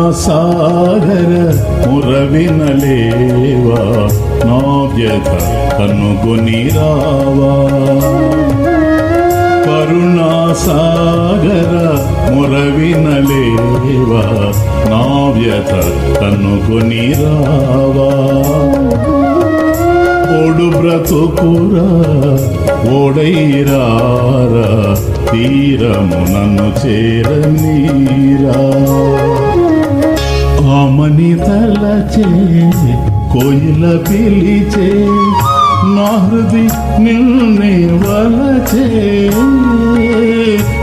కరుణాసాగర మురవినలేవా నా వ్యథ కనుగొని రావా. కరుణాసాగర మురవినలేవా నా వ్యథ కనుగొని రావా. ఓడు బ్రతుకురా ఓడైరారా తీరము నన్ను చేరనీరా. ఆమని తలచే కోయిల పిలిచే నా హృది నిన్నే వలచే.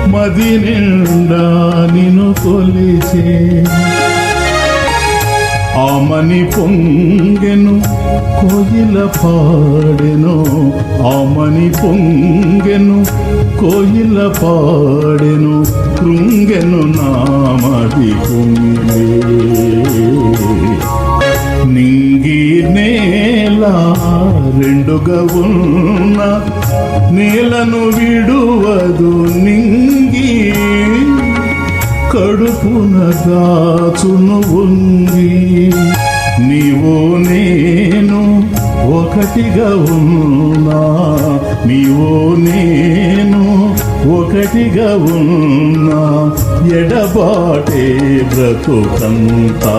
మది నిండా నిన్ను కొలిచే. ఆమని పొంగెను కోయిల పాడెను. ఆమని పొంగెను కోయిల పాడెను. కృంగెను నామది కుంగే. నింగి నేల రెండుగా ఉన్న నేలను విడువదు నింగి. కడుపున దాచును వంగి. నీవు నేను ఒకటిగా ఉన్నా. నీవు నేను ఒకటిగా ఉన్నా. ఎడబాటే బ్రతుకంతా.